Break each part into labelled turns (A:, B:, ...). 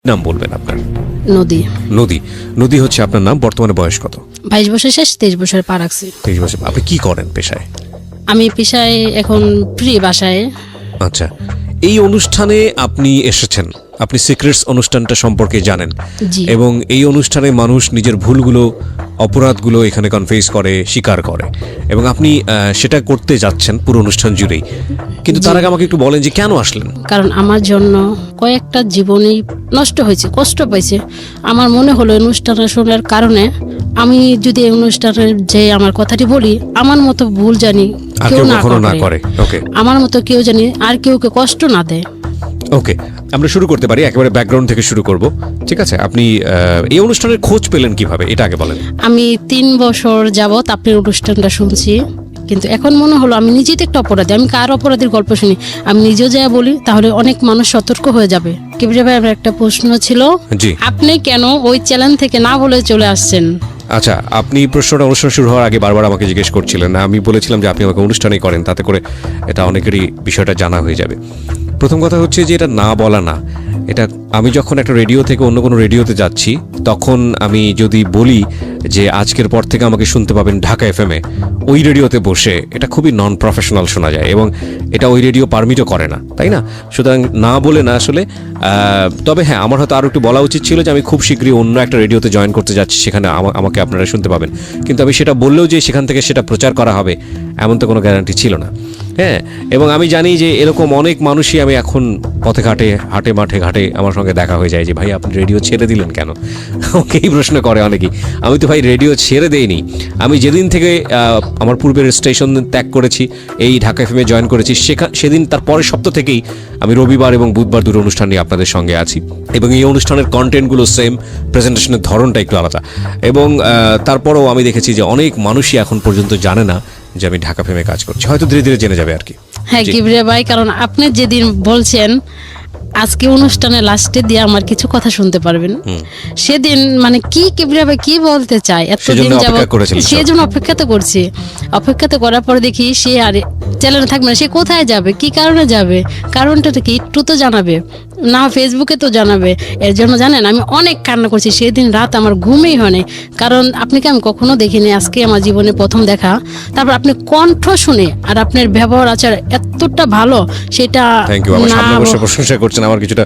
A: নাম বলবেন আপনার?
B: নদী।
A: নদী। নদী হচ্ছে আপনার নাম। বর্তমানে বয়স কত?
B: 22 বছর শেষ, 23 বছর পা রাখছি।
A: 23 বছর। আপনি কি করেন পেশায়?
B: আমি পেশায় এখন ফ্রি বাসায়।
A: আচ্ছা, এই অনুষ্ঠানে আপনি এসেছেন, আপনি সিক্রেটস অনুষ্ঠানটা সম্পর্কে জানেন,
B: জি।
A: এবং এই অনুষ্ঠানে মানুষ নিজের ভুলগুলো, অপরাধগুলো এখানে কনফেস করে, স্বীকার করে, এবং আপনি সেটা করতে যাচ্ছেন পুরো অনুষ্ঠান জুড়েই। কিন্তু তার আগে আমাকে একটু বলেন যে কেন আসলেন?
B: কারণ আমার জন্য কয়েকটা জীবনই নষ্ট হয়েছে, কষ্ট পাইছে। আমার মনে হলো অনুষ্ঠান শোনার কারণে আমি যদি এই অনুষ্ঠানের যে আমার কথাটি বলি, আমার মতো ভুল জানি কেউ না করে,
A: ওকে,
B: আমার মতো কেউ জানি আর কেউকে কষ্ট না দেয়।
A: ওকে, আমরা শুরু করতে পারি, একেবারে ব্যাকগ্রাউন্ড থেকে শুরু করব। ঠিক আছে, আপনি এই অনুষ্ঠানের খোঁজ পেলেন কিভাবে, এটা আগে বলেন।
B: আমি 3 বছর যাবত আপনার অনুষ্ঠানটা শুনছি, কিন্তু এখন মনে হলো আমি নিজেই তো একটা অপরাধী। আমি কার অপরাধীর গল্প শুনি, আমি নিজেও যা বলি, তাহলে অনেক মানুষ সতর্ক হয়ে যাবে। কিবরিয়া ভাই, আমার একটা প্রশ্ন ছিল,
A: জি।
B: আপনি কেন ওই চ্যানেল থেকে না বলে চলে আসছেন?
A: আচ্ছা, আপনি প্রশ্নটা অনুষ্ঠান শুরু হওয়ার আগে বারবার আমাকে জিজ্ঞেস করছিলেন, আমি বলেছিলাম যে আপনি আমাকে অনুষ্ঠানেই করেন, তাতে করে এটা অনেকেরই বিষয়টা জানা হয়ে যাবে। প্রথম কথা হচ্ছে যে এটা না বলা না, এটা আমি যখন একটা রেডিও থেকে অন্য কোনো রেডিওতে যাচ্ছি, তখন আমি যদি বলি যে আজকের পর থেকে আমাকে শুনতে পাবেন ঢাকা এফএমে, ওই রেডিওতে বসে, এটা খুবই নন প্রফেশনাল শোনা যায়, এবং এটা ওই রেডিও পারমিটও করে না, তাই না? সুতরাং না বলে না আসলে। তবে হ্যাঁ, আমার হয়তো আরও একটু বলা উচিত ছিল যে আমি খুব শীঘ্রই অন্য একটা রেডিওতে জয়েন করতে যাচ্ছি, সেখানে আমাকে আপনারা শুনতে পাবেন। কিন্তু আমি সেটা বললেও যে সেখান থেকে সেটা প্রচার করা হবে, এমন তো কোনো গ্যারান্টি ছিল না। হ্যাঁ, এবং আমি জানি যে এরকম অনেক মানুষই, আমি এখন পথে ঘাটে, হাটে মাঠে ঘাটে আমার সঙ্গে দেখা হয়ে যায় যে ভাই আপনি রেডিও ছেড়ে দিলেন কেন? আমাকে এই প্রশ্ন করে অনেকেই। আমি তো ভাই রেডিও ছেড়ে দেইনি। আমি যেদিন থেকে আমার পূর্বের স্টেশন ত্যাগ করেছি, এই ঢাকা এফএমে জয়েন করেছি, সেদিন তার পরের সপ্তাহ থেকেই আমি রবিবার এবং বুধবার দুটো অনুষ্ঠান নিয়ে আপনাদের সঙ্গে আছি, এবং এই অনুষ্ঠানের কন্টেন্টগুলো সেম, প্রেজেন্টেশনের ধরনটা একটু আলাদা, এবং তারপরেও আমি দেখেছি যে অনেক মানুষই এখন পর্যন্ত জানে না যে আমি ঢাকা এফএমে কাজ করছি। হয়তো ধীরে ধীরে জেনে যাবে আর কি।
B: হ্যাঁ কিবরিয়া ভাই, কারণ আপনি যেদিন বলছেন আজকে অনুষ্ঠানে লাস্টে দিয়ে আমার কিছু কথা শুনতে পারবেন, সেদিন মানে কি কিবরিয়া ভাই কি বলতে চায়, এতদিন যাবত সেজন্য অপেক্ষা তো করছি। অপেক্ষা তো করার পরে দেখি সে আর চ্যানেলে থাকবে না। সে কোথায় যাবে, কি কারণে যাবে, কারণটা কি একটু তো জানাবে না, ফেসবুকে তো জানাবে। এর জন্য জানেন আমি অনেক কান্না করছি সেদিন রাত, আমার ঘুমেই হয়নি। কারণ আপনাকে আমি কখনো দেখিনি, আজকে আমার জীবনে প্রথম দেখা। তারপর আপনি কণ্ঠ শুনে আর আপনার ব্যবহার আচার এতটা ভালো, সেটা
A: থ্যাংক ইউ। আমার সামনে বসে প্রশংসা করছেন, আমার কিছুটা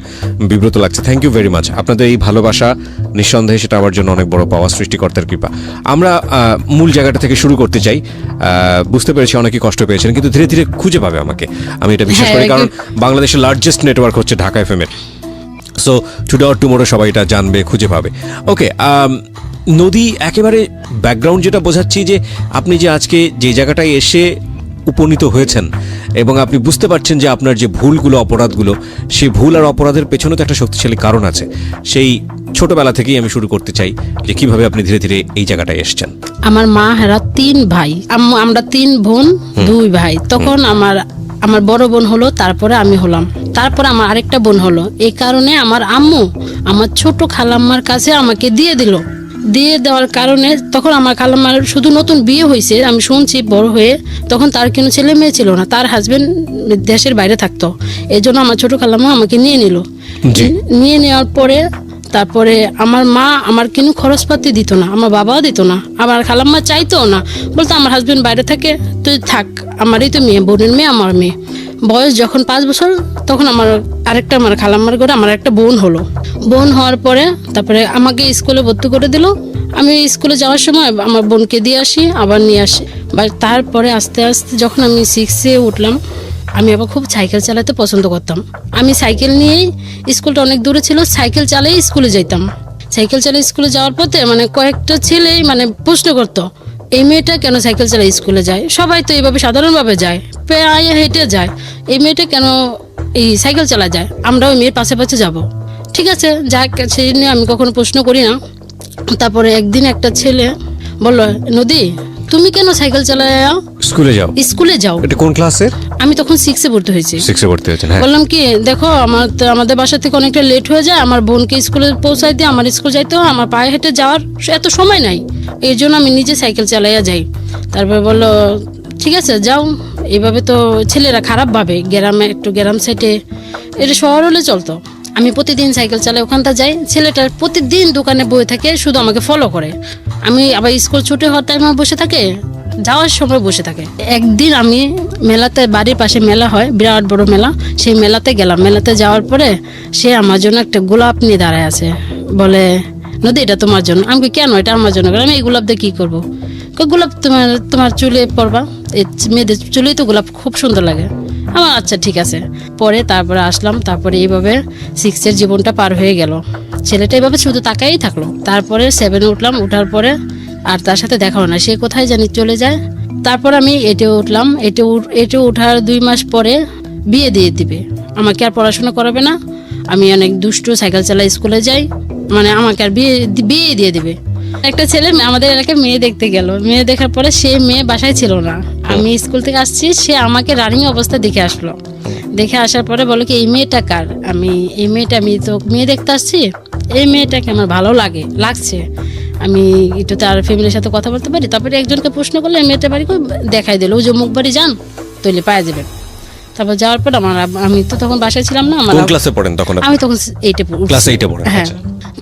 A: বিব্রত লাগছে। Thank you very much. আপনাদের এই ভালোবাসা নিঃসন্দেহে সেটা আমার জন্য অনেক বড় পাওয়া, সৃষ্টিকর্তার কৃপা। আমরা মূল জায়গাটা থেকে শুরু করতে চাই। বুঝতে পেরেছি অনেকেই কষ্ট পেয়েছেন, কিন্তু ধীরে ধীরে খুঁজে পাবে আমাকে, আমি এটা বিশ্বাস করি, কারণ বাংলাদেশের লার্জেস্ট নেটওয়ার্ক হচ্ছে ঢাকা এফএম এর। সো টুডে অর টুমোরো সবাই এটা জানবে, খুঁজে পাবে। ওকে, নদী, একেবারে ব্যাকগ্রাউন্ড যেটা বোঝাচ্ছি যে আপনি যে আজকে যে জায়গাটায় এসে উপনীত হয়েছেন, এবং আপনি বুঝতে পারছেন যে আপনার যে ভুলগুলো, অপরাধগুলো, সেই ভুল আর অপরাধের পেছনে তো একটা শক্তিশালী কারণ আছে। সেই ছোটবেলা থেকেই আমি শুরু করতে চাই যে কিভাবে আপনি ধীরে ধীরে এই জায়গাটায় এসছেন।
B: আমার মা হেরা 3 ভাই, আমরা 3 বোন 2 ভাই। তখন আমার বড় বোন হলো, তারপরে আমি হলাম, তারপরে আমার আরেকটা বোন হলো। এই কারণে আমার আম্মু আমার ছোট খালাম্মার কাছে আমাকে দিয়ে দিল। দিয়ে দেওয়ার কারণে তখন আমার খালাম্মার শুধু নতুন বিয়ে হয়েছে, আমি শুনছি বড় হয়ে, তখন তার কোনো ছেলে মেয়ে ছিল না, তার হাজবেন্ড দেশের বাইরে থাকতো। এই জন্য আমার ছোট খালাম্মা আমাকে নিয়ে নিল। নিয়ে নেওয়ার পরে তারপরে আমার মা আমার কোনো খরচপাতি দিত না, আমার বাবাও দিত না, আমার খালাম্মা চাইতো না, বলতো আমার হাজবেন্ড বাইরে থাকে, তুই থাক, আমারই তো মেয়ে, বোনের মেয়ে, আমার মেয়ে। বয়স যখন 5 বছর, তখন আমার খালাম্মার ঘরে আমার একটা বোন হলো। বোন হওয়ার পরে তারপরে আমাকে স্কুলে ভর্তি করে দিল। আমি স্কুলে যাওয়ার সময় আমার বোনকে দিয়ে আসি, আবার নিয়ে আসি। বা তারপরে আস্তে আস্তে যখন আমি 6-এ উঠলাম, আমি আবার খুব সাইকেল চালাতে পছন্দ করতাম। আমি সাইকেল নিয়েই, স্কুলটা অনেক দূরে ছিল, সাইকেল চালিয়ে স্কুলে যেতাম। সাইকেল চালিয়ে স্কুলে যাওয়ার পথে কয়েকটা ছেলে প্রশ্ন করতো, এই মেয়েটা কেন সাইকেল চালিয়ে স্কুলে যায়? সবাই তো এইভাবে সাধারণভাবে যায়, পেয়ে হেঁটে যায়, এই মেয়েটা কেন এই সাইকেল চালা যায়? আমরা ওই মেয়ের পাশে পাশে যাব। ঠিক আছে, যাক, সেই নিয়ে আমি কখনো প্রশ্ন করি না। তারপরে একদিন একটা ছেলে বললো, নদী তুমি কেন সাইকেল চালায় স্কুলে যাও?
A: এটা কোন ক্লাসের?
B: আমি তখন 6-এ ভর্তি হয়েছি।
A: 6-এ ভর্তি হয়েছেন?
B: বললাম কি, দেখো আমাদের বাসা থেকে অনেকটা লেট হয়ে যায়, আমার বোনকে স্কুলে পৌঁছাই দিয়ে আমার স্কুল যাইতে হয়, আমার পায়ে হেঁটে যাওয়ার এত সময় নাই, এই জন্য আমি নিজে সাইকেল চালাইয়া যাই। তারপরে বললো ঠিক আছে যাও। এইভাবে তো ছেলেরা খারাপ ভাবে, গ্রামে একটু গ্রাম সাইডে, এটা শহর হলে চলতো, আমি প্রতিদিন সাইকেল চালাই ওখানটা যাই, ছেলেটা প্রতিদিন দোকানে বসে থাকে, শুধু আমাকে ফলো করে। আমি আবার স্কুল ছুটি হওয়ার টাইমে বসে থাকে, যাওয়ার সময় বসে থাকে। একদিন আমি মেলাতে, বাড়ির পাশে মেলা হয়, বিরাট বড় মেলা, সেই মেলাতে গেলাম। মেলাতে যাওয়ার পরে সে আমার জন্য একটা গোলাপ নিয়ে দাঁড়ায় আছে, বলে নদী এটা তোমার জন্য। আমি কেন, এটা আমার জন্য। আমি এই গোলাপ দিয়ে কী করবো? গোলাপ তোমার চুলে পরবা, এই মেয়েদের চুলেই তো গোলাপ খুব সুন্দর লাগে। আমার আচ্ছা ঠিক আছে। পরে তারপরে আসলাম, তারপরে এইভাবে 6 জীবনটা পার হয়ে গেল। ছেলেটা এইভাবে শুধু তাকাই থাকলো। তারপরে 7 উঠলাম, উঠার পরে আর তার সাথে দেখা হয় না, সে কোথায় জানি চলে যায়। তারপর আমি এটে উঠলাম, এটে উঠার 2 মাস পরে বিয়ে দিয়ে দিবে, আমাকে আর পড়াশোনা করাবে না। আমি অনেক দুষ্টু, সাইকেল চালাই, স্কুলে যাই, মানে আমাকে আর বিয়ে দিয়ে দিবে। একটা ছেলে আমাদের এলাকায় মেয়ে দেখতে গেল, মেয়ে দেখার পরে সে মেয়ে বাসায় ছিল না। আমি স্কুল থেকে আসছি, সে আমাকে রানিং অবস্থা দেখে আসলো। দেখে আসার পরে বলো কি এই মেয়েটা কার? আমি তো মেয়ে দেখতে আসছি, এই মেয়েটাকে আমার ভালো লাগছে, আমি একটু তার ফ্যামিলির সাথে কথা বলতে পারি। তারপরে একজনকে প্রশ্ন করলে এই মেয়েটা বাড়ি দেখাই দিল, ওই যে মুখ বাড়ি যান তৈলে পাওয়া যাবে। তারপর যাওয়ার পর আমি তো তখন বাসায় ছিলাম না।
A: কোন ক্লাসে পড়েন তখন?
B: আমি তখন 8-এ
A: ক্লাস 8-এ পড়েন।
B: হ্যাঁ।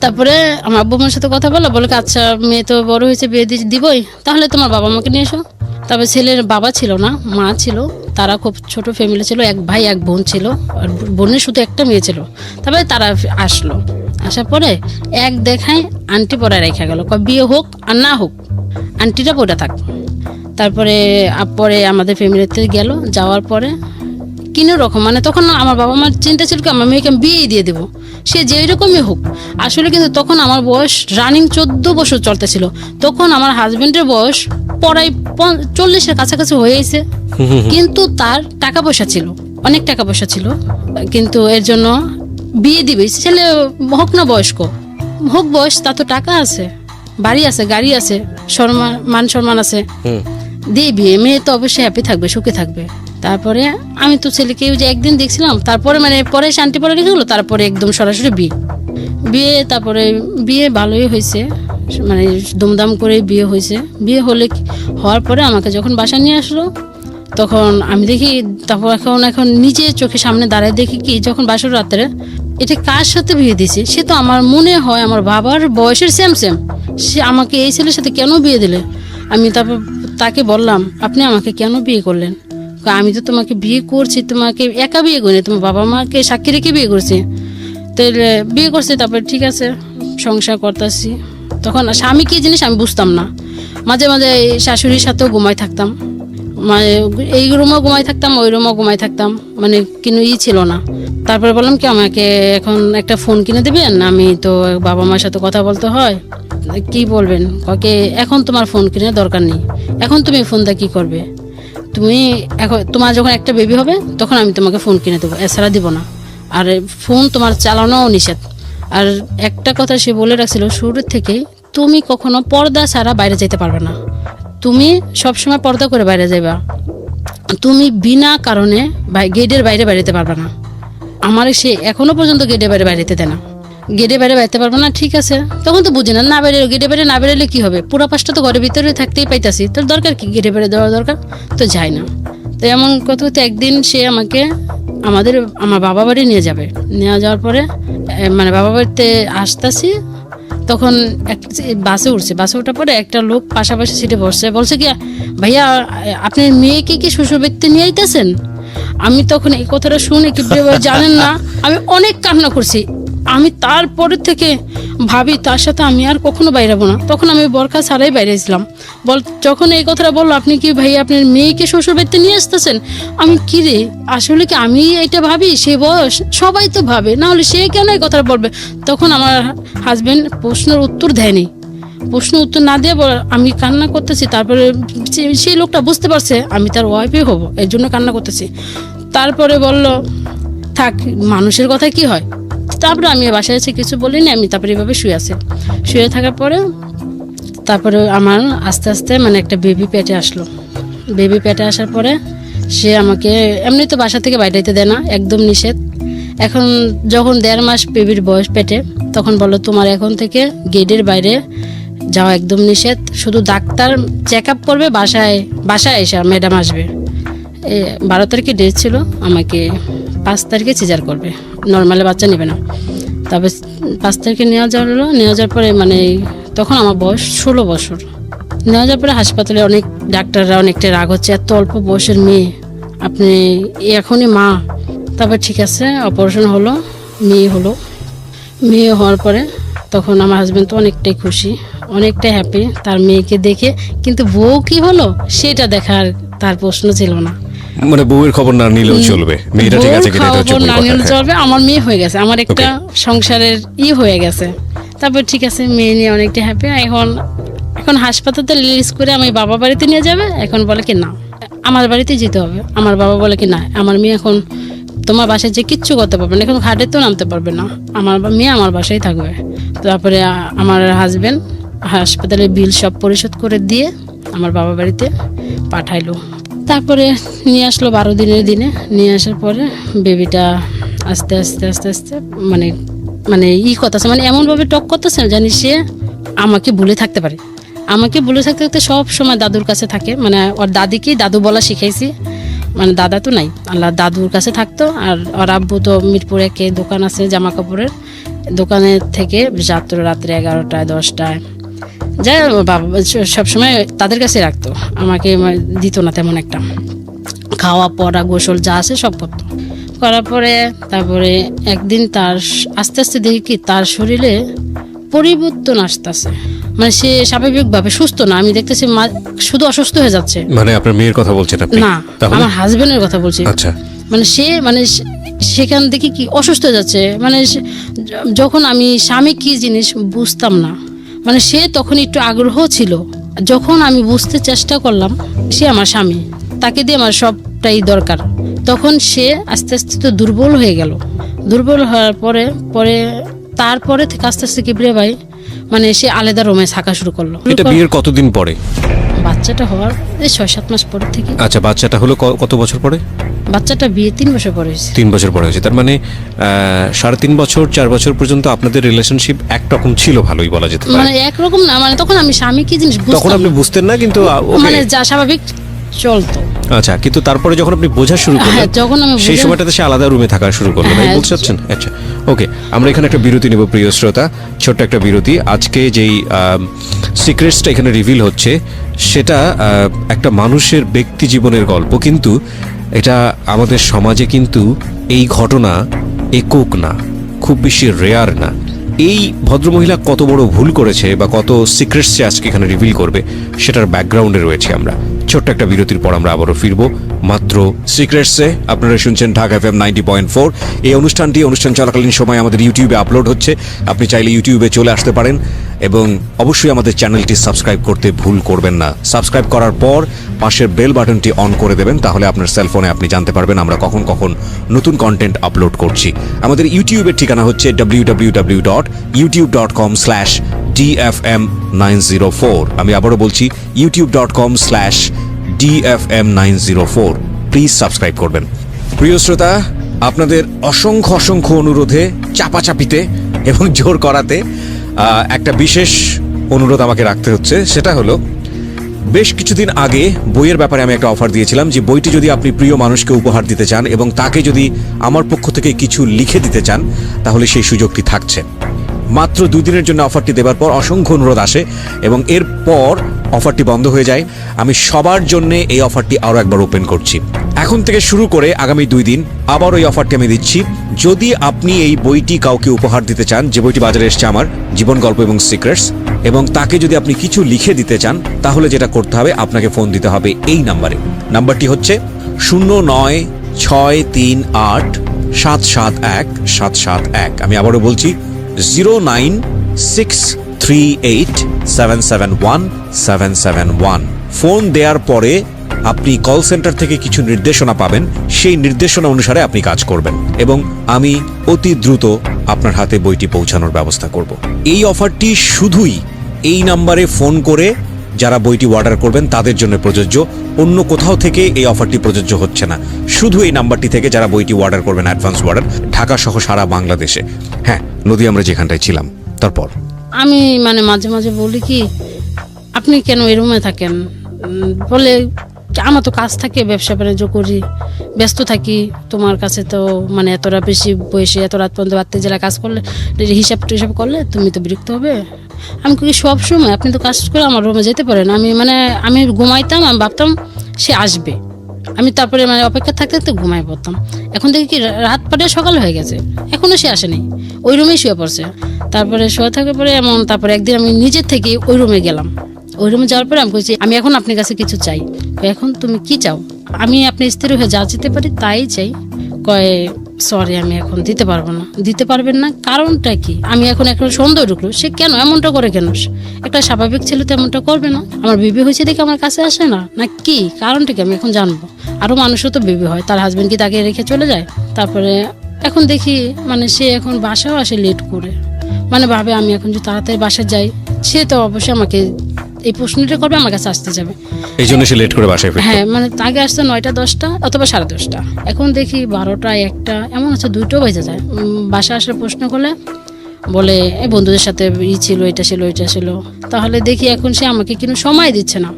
B: তারপরে আমার আব্বু মার সাথে কথা বলে আচ্ছা মেয়ে তো বড় হয়েছে, বিয়ে দিবই, তাহলে তোমার বাবা মাকে নিয়ে এসো। তারপর ছেলের বাবা ছিল না, মা ছিল। তারা খুব ছোট ফ্যামিলি ছিল, 1 ভাই 1 বোন ছিল, আর বোনের শুধু একটা মেয়ে ছিল। তারপরে তারা আসলো, আসার পরে এক দেখায় আন্টি পড়ায় রেখা গেল, বিয়ে হোক আর না হোক আন্টিটা পড়ে থাক। তারপরে আমাদের ফ্যামিলিতে গেল, যাওয়ার পরে কিনো রকম, মানে তখন আমার বাবা মার চিন্তা ছিল কি আমার মেয়েকে বিয়ে দিয়ে দেবো, সে যেই রকমই হোক। আসলে কিন্তু তখন আমার বয়স রানিং 14 বছর চলতেছিল। তখন আমার হাজবেন্ডের বয়স প্রায় 40-এর কাছাকাছি হয়েছে, কিন্তু তার টাকা পয়সা ছিল, অনেক টাকা পয়সা ছিল, কিন্তু এর জন্য বিয়ে দিবে। ছেলে হোক না বয়স্ক হোক, বয়স, তা তো টাকা আছে, বাড়ি আছে, গাড়ি আছে, মান সম্মান আছে, দিয়ে বিয়ে। মেয়ে তো অবশ্যই হ্যাপি থাকবে, সুখে থাকবে। তারপরে আমি তো ছেলেকে যে একদিন দেখছিলাম, তারপরে মানে পরে শান্তি পরে রেখে গেলো, তারপরে একদম সরাসরি বিয়ে। তারপরে বিয়ে ভালোই হয়েছে, মানে দুমদাম করে বিয়ে হয়েছে। বিয়ে হওয়ার পরে আমাকে যখন বাসা নিয়ে আসলো, তখন আমি দেখি, তারপর এখন নিজে চোখের সামনে দাঁড়ায় দেখি কি, যখন বাসর রাত্রে এটা কার সাথে বিয়ে দিছে, সে তো আমার মনে হয় আমার বাবার বয়সের সেম। সে আমাকে এই ছেলের সাথে কেন বিয়ে দিলে? আমি তারপর তাকে বললাম, আপনি আমাকে কেন বিয়ে করলেন? আমি তো তোমাকে বিয়ে করছি, তোমাকে একা বিয়ে করিনি, তোমার বাবা মাকে সাক্ষী রেখে বিয়ে করছি। তাহলে বিয়ে করছি, তারপরে ঠিক আছে সংসার করতেছি। তখন স্বামী কি জিনিস আমি বুঝতাম না। মাঝে মাঝে শাশুড়ির সাথেও ঘুমাই থাকতাম, মানে এই রুমও ঘুমাই থাকতাম, ওই রুমও ঘুমাই থাকতাম, মানে কোনো ছিল না। তারপরে বললাম কি আমাকে এখন একটা ফোন কিনে দেবেন, আমি তো বাবা মার সাথে কথা বলতে হয়। কি বলবেন? ওকে এখন তোমার ফোন কিনে দরকার নেই, এখন তুমি ফোন দিয়ে কী করবে? তুমি এখন তোমার যখন একটা বেবি হবে তখন আমি তোমাকে ফোন কিনে দেবো, এছাড়া দিব না। আর ফোন তোমার চালানোও নিষেধ। আর একটা কথা সে বলে রাখছিল শুরুর থেকেই, তুমি কখনো পর্দা ছাড়া বাইরে যেতে পারবে না, তুমি সবসময় পর্দা করে বাইরে যাবা, তুমি বিনা কারণে গেটের বাইরে বেরোতে পারবে না। আমার সে এখনো পর্যন্ত গেটের বাইরে বেরোতে দেয় না, গেটের বাইরে বেরোতে পারবে না। ঠিক আছে, তখন তো বুঝি না বেরো, গেটের বাইরে না বেরোলে কি হবে? পুরো পাশটা তো ঘরের ভিতরে থাকতেই পাইতাছি, তোর দরকার কি গেটের বাইরে দেওয়ার দরকার? তো যাই না। তো এমন কথা হতে একদিন সে আমাকে আমার বাবা বাড়ি নিয়ে যাওয়ার পরে মানে বাবা বাড়িতে আসতেছি, তখন বাসে ওঠার পরে একটা লোক পাশাপাশি সিটে বলছে কি, ভাইয়া আপনার মেয়েকে কি শ্বশুর বাড়িতে নিয়ে আইতেছেন? আমি তখন এই কথাটা শুনে কি জানেন না, আমি অনেক কান্না করছি। আমি তারপরে থেকে ভাবি তার সাথে আমি আর কখনো বাইরাবো না। তখন আমি বোরকা ছাড়াই বাইরেছিলাম। যখন এই কথাটা বললো, আপনি কি ভাই আপনার মেয়েকে শ্বশুর বাড়িতে নিয়ে আসতেছেন? আমি কি রে, আসলে কি আমি এটা ভাবি? সে বয়স সবাই তো ভাবে, না হলে সে কেন এই কথাটা বলবে? তখন আমার হাজবেন্ড প্রশ্নের উত্তর দেয়নি, প্রশ্ন উত্তর না দিয়ে আমি কান্না করতেছি। তারপরে সেই লোকটা বুঝতে পারছে আমি তার ওয়াইফই হব, এর জন্য কান্না করতেছি। তারপরে বলল থাক, মানুষের কথা কি হয়। তারপরে আমি বাসায় এসে কিছু বলিনি, আমি তারপরে এভাবে শুয়ে থাকার পরে তারপরে আমার আস্তে আস্তে মানে একটা বেবি পেটে আসলো। বেবি পেটে আসার পরে সে আমাকে এমনি তো বাসা থেকে বাইরে যেতে দেয় না, একদম নিষেধ। এখন যখন 1.5 মাস বেবির বয়স পেটে, তখন বললো তোমার এখন থেকে গেটের বাইরে যাওয়া একদম নিষেধ, শুধু ডাক্তার চেক আপ করবে, বাসায় এসে ম্যাডাম আসবে। 12 তারিখে ডেট ছিল, আমাকে 5 তারিখে সিজার করবে, নর্মালি বাচ্চা নেবে না। তারপর 5 তারিখে নেওয়া যাওয়ার পরে মানে তখন আমার বয়স 16 বছর। নেওয়া যাওয়ার পরে হাসপাতালে অনেক ডাক্তাররা অনেকটা রাগ হচ্ছে, এত অল্প বয়সের মেয়ে, আপনি এখনই মা। তারপর ঠিক আছে, অপারেশন হলো, মেয়ে হওয়ার পরে তখন আমার হাজব্যান্ড তো অনেকটাই খুশি, অনেকটাই হ্যাপি তার মেয়েকে দেখে, কিন্তু বউ কি হলো সেটা দেখার তার প্রশ্ন ছিল না।
A: মানে বউয়ের খবর না নিলেও চলবে, মেয়েটা ঠিক আছে কিনা এটা হচ্ছে
B: খবর
A: বড়
B: না
A: কথা।
B: নিলেও
A: হ্যাঁ।
B: চলবে, আমার মেয়ে হয়ে গেছে, আমার একটা সংসারের হয়ে গেছে। তারপর ঠিক আছে, মেয়ে নিয়ে অনেকটা হ্যাপি। এখন হাসপাতালে রিলিজ করে আমি বাবা বাড়িতে নিয়ে যাবে, এখন বলে কি না আমার বাড়িতে যেতে হবে। আমার বাবা বলে কি না, আমার মেয়ে এখন তোমার বাসায় যে কিচ্ছু করতে পারবে না, এখন ঘাটে তো নামতে পারবে না, আমার মেয়ে আমার বাসায় থাকবে। তারপরে আমার হাজবেন্ড হাসপাতালে বিল সব পরিশোধ করে দিয়ে আমার বাবা বাড়িতে পাঠাইলো। তারপরে নিয়ে আসলো 12 দিনের দিনে। নিয়ে আসার পরে বেবিটা আস্তে আস্তে আস্তে আস্তে মানে মানে করতেছে, মানে এমনভাবে টক করতেছে জানি সে আমাকে ভুলে থাকতে পারে। আমাকে ভুলে থাকতে থাকতে সব সময় দাদুর কাছে থাকে, মানে ওর দাদিকেই দাদু বলা শিখাইছি, মানে দাদা তো নাই, আল্লাহ দাদুর কাছে থাকতো। আর ওর আব্বু তো মিরপুরে কে দোকান আছে জামা কাপড়ের, দোকানের থেকে রাত্রে 11টায় 10টায় যাই বাবা সবসময় তাদের কাছে রাখতো, আমাকে দিত না তেমন একটা। খাওয়া পড়া গোসল যা আছে সব করতো। করার পরে তারপরে একদিন তার আস্তে আস্তে দেখি কি তার শরীরে পরিবর্তন আসতেছে, মানে সে স্বাভাবিকভাবে সুস্থ না, আমি দেখতেছি শুধু অসুস্থ হয়ে যাচ্ছে।
A: মানে আপনার মেয়ের কথা বলছেন আপনি?
B: না, আমার হাজবেন্ডের কথা বলছি।
A: আচ্ছা।
B: মানে সে সেখান থেকে কি অসুস্থ হয়ে যাচ্ছে, মানে যখন আমি স্বামী কি জিনিস বুঝতাম না, মানে সে তখন একটু আগ্রহ ছিল। যখন আমি বুঝতে চেষ্টা করলাম সে আমার স্বামী, তাকে দিয়ে আমার সবটাই দরকার, তখন সে আস্তে আস্তে তো দুর্বল হয়ে গেল। দুর্বল হওয়ার তারপরে থেকে আস্তে আস্তে কিবরে ভাই মানে সে আলাদা রুমে থাকা শুরু করলো।
A: এটা বিয়ের কতদিন পরে?
B: বাচ্চাটা হওয়ার 6-7 মাস পরে থেকে।
A: আচ্ছা, বাচ্চাটা হলো কত বছর পরে?
B: বাচ্চাটা বিয়ে 3 বছর পরে হয়েছে।
A: 3 বছর পরে হয়েছে, তার মানে 3.5 বছর 4 বছর পর্যন্ত আপনাদের রিলেশনশিপ একরকম ছিল, ভালোই বলা যেতে পারে।
B: মানে একরকম না, মানে তখন আমি স্বামী কি জিনিস বুঝতাম,
A: তখন আপনি বুঝতেন না, কিন্তু
B: মানে যা স্বাভাবিক চলতো।
A: আচ্ছা, কিন্তু তারপরে যখন আপনি বোঝা শুরু করলেন,
B: যখন আমি
A: সেই সময়টাতে সে আলাদা রুমে থাকা শুরু করলো, তাই বলতে চাচ্ছেন? আচ্ছা, ওকে, আমরা এখানে একটা বিরতি নেব প্রিয় শ্রোতা, ছোট্ট একটা বিরতি। আজকে যেই সিক্রেটসটা এখানে রিভিল হচ্ছে সেটা একটা মানুষের ব্যক্তি জীবনের গল্প, কিন্তু এটা আমাদের সমাজে কিন্তু এই ঘটনা একক না, খুব বেশি রেয়ার না। এই ভদ্রমহিলা কত বড় ভুল করেছে বা কত সিক্রেটস আজকে এখানে রিভিল করবে সেটার ব্যাকগ্রাউন্ডে রয়েছে আমরা। ছোট্ট একটা বিরতির পর আমরা আবারও ফিরবো মাত্র সিক্রেটসে। আপনারা শুনছেন ঢাকা FM 90.4। এই অনুষ্ঠান চলাকালীন সময় আমাদের ইউটিউবে আপলোড হচ্ছে, আপনি চাইলে ইউটিউবে চলে আসতে পারেন এবং অবশ্যই আমাদের চ্যানেলটি সাবস্ক্রাইব করতে ভুল করবেন না। সাবস্ক্রাইব করার পর পাশের বেল বাটনটি অন করে দেবেন, তাহলে আপনার সেলফোনে আপনি জানতে পারবেন আমরা কখন কখন নতুন কন্টেন্ট আপলোড করছি। আমাদের ইউটিউবের ঠিকানা হচ্ছে www.youtube.com/DFM904। আমি আবারও বলছি youtube.com/DFM904। প্লিজ সাবস্ক্রাইব করবেন। প্রিয় শ্রোতা, আপনাদের অসংখ্য অনুরোধে, চাপাচাপিতে এবং জোর করাতে একটা বিশেষ অনুরোধ আমাকে রাখতে হচ্ছে। সেটা হলো, বেশ কিছুদিন আগে বইয়ের ব্যাপারে আমি একটা অফার দিয়েছিলাম যে বইটি যদি আপনি প্রিয় মানুষকে উপহার দিতে চান এবং তাকে যদি আমার পক্ষ থেকে কিছু লিখে দিতে চান, তাহলে সেই সুযোগটি থাকছে। মাত্র 2 দিনের জন্য অফারটি দেবার পর অসংখ্য অনুরোধ আসে এবং এরপর অফারটি বন্ধ হয়ে যায়। আমি সবার জন্য এই অফারটি আরও একবার ওপেন করছি। এখন থেকে শুরু করে আগামী 2 দিন আবার ওই অফারটি আমি দিচ্ছি। যদি আপনি এই বইটি কাউকে উপহার দিতে চান, যে বইটি বাজারে এসছে আমার, জীবন গল্প এবং সিক্রেটস, এবং তাকে যদি আপনি কিছু লিখে দিতে চান, তাহলে যেটা করতে হবে, আপনাকে ফোন দিতে হবে এই নাম্বারে। নাম্বারটি হচ্ছে 0963871771। আমি আবারও বলছি 09638771771। ফোন দেওয়ার পরে আপনি কল সেন্টার থেকে কিছু নির্দেশনা পাবেন, সেই নির্দেশনা অনুসারে আপনি কাজ করবেন এবং আমি অতি দ্রুত আপনার হাতে বইটি পৌঁছানোর ব্যবস্থা করব। এই অফারটি শুধুই এই নাম্বারে ফোন করে যারা বইটি অর্ডার করবেন তাদের জন্য প্রযোজ্য, অন্য কোথাও থেকে এই অফারটি প্রযোজ্য হচ্ছে না। শুধু এই নাম্বারটি থেকে যারা বইটি অর্ডার করবেন, অ্যাডভান্স অর্ডার, ঢাকা সহ সারা বাংলাদেশে। হ্যাঁ, নদী, আমরা যেখানটায় ছিলাম তারপর
B: আমি মানে মাঝে মাঝে বলি কি, আপনি কেন এই রুমে থাকেন? বলে আমার তো কাজ থাকে, ব্যবসা বাণিজ্য করি, ব্যস্ত থাকি, তোমার কাছে তো মানে এতটা বেশি বয়সে এত রাত পর্যন্ত রাত্রে জেলা কাজ করলে হিসাব টিসাব করলে তুমি তো বিরক্ত হবে। আমি কি সব সময় আপনি তো কাজ করে আমার রুমে যেতে পারেন, আমি ঘুমাইতাম, আমি ভাবতাম সে আসবে, আমি তারপরে মানে অপেক্ষা থাকতে থাকতে ঘুমাই পড়তাম। এখন দেখি কি রাত পাড়ে সকাল হয়ে গেছে, এখনো সে আসেনি, ওই রুমেই শুয়ে পড়ছে। তারপরে শুয়ে থাকার পরে তারপরে একদিন আমি নিজের থেকে ওই রুমে গেলাম। ওই রুমে যাওয়ার পরে আমি বলছি আমি এখন আপনার কাছে কিছু চাই। এখন তুমি কি চাও? আমি আপনার স্ত্রী হয়ে যা যেতে পারি তাই চাই। কয় সরি আমি এখন দিতে পারবো না। দিতে পারবেন না কারণটা কি? আমি এখন সন্দেহ ঢুকলো, সে কেন এমনটা করে, কেন একটা স্বাভাবিক ছেলে তো এমনটা করবে না। আমার বিবি হয়েছে দেখে আমার কাছে আসে না, না কি কারণটা কি আমি এখন জানবো। আরো মানুষও তো বিবি হয়, তার হাজবেন্ড কি তাকে রেখে চলে যায়? তারপরে এখন দেখি মানে সে এখন বাসাও আসে লেট করে, মানে ভাবে আমি এখন যদি তাড়াতাড়ি বাসায় যাই সে তো অবশ্যই আমাকে এই প্রশ্নটা করবে, আমার কাছে আসতে যাবে,
A: এই জন্য সে লেট করে বাসায় ফিরতো।
B: হ্যাঁ মানে আগে আসতো 9টা 10টা অথবা 10:30, এখন দেখি 12টা 1টা এমন আছে 2টোও বেজে যায়। বাসা আসার প্রশ্ন করলে বলে এই বন্ধুদের সাথে ছিল, এটা ছিল ওইটা ছিল। তাহলে দেখি এখন সে আমাকে কিন্তু সময় দিচ্ছে না।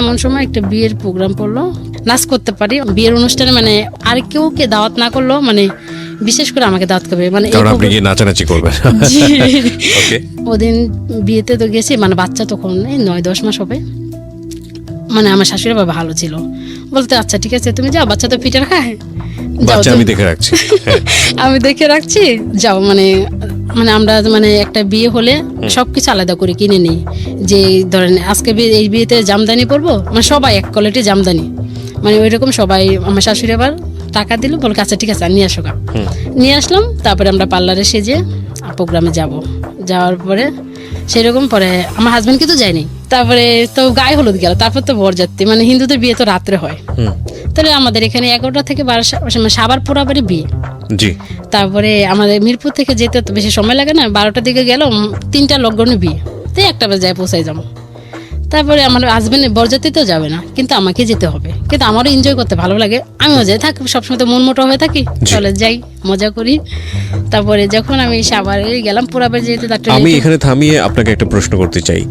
B: এমন সময় একটা বিয়ের প্রোগ্রাম পড়লো, নাচ করতে পারি বিয়ের অনুষ্ঠানে, মানে আর কেউকে দাওয়াত না করলো, মানে বিশেষ করে আমাকে দাওয়াত করবে, মানে
A: কারণ আপনি কি নাচানাচি করবেন। ওকে,
B: ওদিন বিয়েতে তো গেছি, মানে বাচ্চা তখন এই 9-10 মাস হবে। মানে আমার শাশুড়ি বাবা ভালো ছিল, বলতে আচ্ছা ঠিক আছে তুমি যাও, বাচ্চা তো পিঠে খায়, যাও
A: বাচ্চা আমি দেখে রাখছি।
B: আমি দেখে রাখছি, যাও। মানে আমরা মানে একটা বিয়ে হলে সবকিছু আলাদা করে কিনে নিই, যে ধরেন আজকে এই বিয়েতে জামদানি পরবো, মানে সবাই এক কোয়ালিটি জামদানি, মানে ওই রকম সবাই। আমার শাশুড়ি আবার টাকা দিল, বল আচ্ছা ঠিক আছে নিয়ে আসো। নিয়ে আসলাম, তারপরে আমরা পার্লারে সেজে প্রোগ্রামে যাওয়ার পরে সেরকম পরে আমার হাজবেন্ড কিন্তু যায়নি। তারপরে তো গায়ে হলুদ গেল, তারপর তো বরযাত্রী, মানে হিন্দুদের বিয়ে তো রাত্রে হয়, তাহলে আমাদের এখানে 11টা থেকে 12 সাবার পোড়াবাড়ি বিয়ে।
A: জি,
B: তারপরে আমাদের মিরপুর থেকে যেতে তো বেশি সময় লাগে না, 12টার দিকে গেল, 3টা লগ্নে বিয়ে, তো 1টা বাজে যায় পৌঁছাই যাবো। তারপরে আমার হাজবেন্ড বরযাত্রীতেও যাবে না, কিন্তু আমাকে যেতে হবে, কিন্তু আমারও এনজয় করতে ভালো লাগে, আমিও যাই, থাকি সবসময় তো মন মোটা হয়ে থাকি, চলে যাই মজা করি। তারপরে যখন আমি সাভারে গেলাম পোড়াবাড়ি যেতে,
A: আমি এখানে থামিয়ে আপনাকে একটা প্রশ্ন করতে চাই।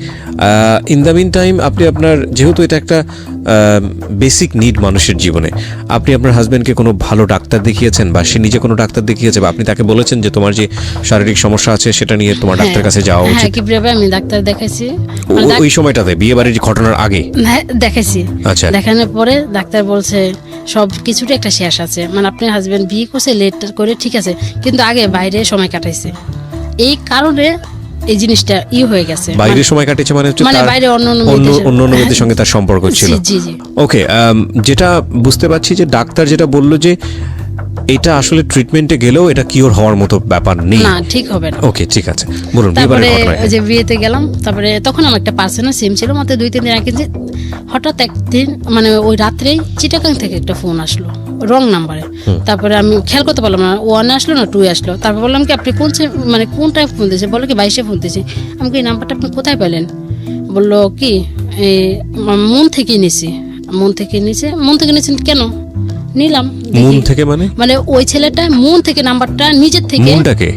A: ইন দ্য মিন টাইম আপনি আপনার, যেহেতু এটা একটা বেসিক নিড মানুষের জীবনে, আপনি আপনার হাজবেন্ডকে কোনো ভালো ডাক্তার দেখিয়েছেন, বা সে নিজে কোনো ডাক্তার দেখিয়েছে, বা আপনি তাকে বলেছেন যে তোমার যে শারীরিক সমস্যা আছে সেটা নিয়ে তোমার ডাক্তারের কাছে যাওয়া উচিত?
B: হ্যাঁ, কিভাবে আমি ডাক্তার দেখাইছি,
A: ওই সময়টাতে বিয়ে বাড়ির ঘটনার আগে
B: দেখাইছি।
A: আচ্ছা,
B: দেখানোর পরে ডাক্তার বলছে সব কিছুরই একটা শেষ আছে, মানে আপনার হাজবেন্ড বিয়ে করছে লেট করে ঠিক আছে, কিন্তু আগে বাইরে সময় কাটাইছে, এই কারণে এই জিনিসটা হয়ে গেছে।
A: বাইরে সময় কাটিয়েছে মানে হচ্ছে
B: মানে
A: তার
B: বাইরে অন্য
A: মেয়েদের সঙ্গে তার সম্পর্ক ছিল।
B: জি জি।
A: ওকে, যেটা বুঝতে পারছি যে ডাক্তার যেটা বললো যে এটা আসলে ট্রিটমেন্টে গেলেও এটা কিওর হওয়ার মতো ব্যাপার নেই,
B: না ঠিক হবে না।
A: ওকে ঠিক আছে, বলুন।
B: তারপরে যে বিয়েতে গেলাম, তারপরে তখন আমার একটা পার্সোনাল সিম ছিল, মাত্র 2-3 দিন আগে, যে হঠাৎ একদিন মানে ওই রাত্রেই চিটাগাং থেকে একটা ফোন আসলো রং নাম্বারে। তারপরে আমি খেয়াল করতে পারলাম না, 1 আসলো না 2 আসলো। তারপর বললাম কি আপনি কোন টাইপ ফোন দিয়েছে? বললো কি 22-এ ফোন দিয়েছি। আমি কি এই নাম্বারটা আপনি কোথায় পেলেন? বললো কি মন থেকে নিয়েছি। মন থেকে নিয়েছেন কেন? নিলাম
A: মন থেকে
B: মানে ওই ছেলেটা মন থেকে নাম্বারটা নিজের থেকে,
A: মনটাকে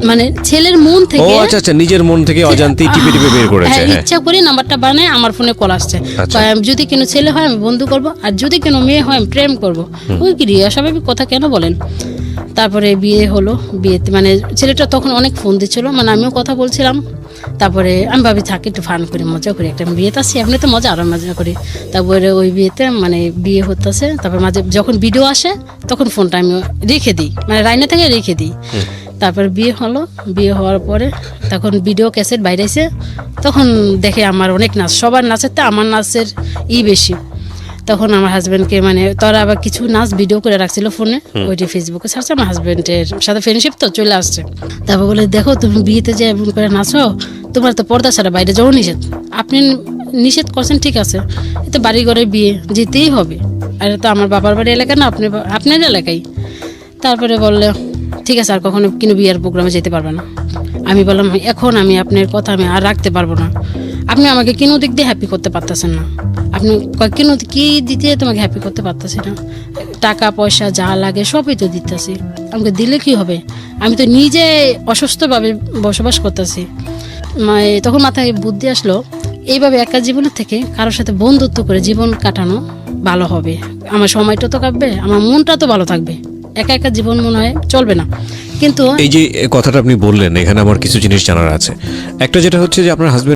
B: মানে ছেলের মন থেকে,
A: ও আচ্ছা নিজের মন থেকে অজান্তেই টিপে বের করেছে।
B: হ্যাঁ, ইচ্ছা করে নাম্বারটা বানায় আমার ফোনে কল আসছে। যদি কোনো ছেলে হয় আমি বন্ধু করব, আর যদি কোনো মেয়ে হয় আমি প্রেম করব। ওই কি রিয়া স্বাভাবিক কথা কেন বলেন? তারপরে বিয়ে হলো। বিয়েতে মানে ছেলেটা তখন অনেক ফোন দিচ্ছিল, মানে আমিও কথা বলছিলাম। তারপরে আমি ভাবি থাকি একটু ফান করি, মজা করি, একটা বিয়েতে আসছি এমনি তো মজা, আরো মজা করি। তারপরে ওই বিয়েতে মানে বিয়ে হতেছে, তারপর মাঝে যখন ভিডিও আসে তখন ফোনটা আমি রেখে দিই, মানে রাইনা থেকে রেখে দিই। তারপর বিয়ে হলো। বিয়ে হওয়ার পরে তখন ভিডিও ক্যাসেট বাইরেছে, তখন দেখে আমার অনেক নাচ, সবার নাচের তো আমার নাচের বেশি। তখন আমার হাজব্যান্ডকে মানে তারা আবার কিছু নাচ ভিডিও করে রাখছিল ফোনে, ওইটি ফেসবুকে ছাড়ছে। আমার হাজব্যান্ডের সাথে ফ্রেন্ডশিপ তো চলে আসছে। তারপর বলে দেখো তুমি বিয়েতে যে এমন করে নাচো, তোমার তো পর্দা ছাড়া বাইরে যাওয়া নিষেধ। আপনি নিষেধ করছেন ঠিক আছে, এ তো বাড়ি ঘরে বিয়ে, যেতেই হবে, আর তো আমার বাবার বাড়ি এলাকা না, আপনার এলাকায়। তারপরে বললে ঠিক আছে আর কখনো কিন্তু বিয়ের প্রোগ্রামে যেতে পারবে না। আমি বললাম এখন আমি আপনার কথা আমি আর রাখতে পারবো না, আপনি আমাকে কোনো দিক দিয়ে হ্যাপি করতে পারতেছেন না, আপনি কোনো কি দিতে তোমাকে হ্যাপি করতে পারতেছি না, টাকা পয়সা যা লাগে সবই তো দিতেছি, আমাকে দিলে কি হবে, আমি তো নিজে অসুস্থভাবে বসবাস করতেছি। তখন মাথায় বুদ্ধি আসলো এইভাবে একা জীবনের থেকে কারোর সাথে বন্ধুত্ব করে জীবন কাটানো ভালো হবে। আমার সময়টা তো কাটবে, আমার মনটা তো ভালো থাকবে। একা একা জীবন মনে হয় চলবে না। কিন্তু
A: এই যে কথাটা আপনি বললেন, এখানে আমার কিছু জিনিস জানার আছে। একটা যেটা হচ্ছে যে আপনার হাজবেন্ড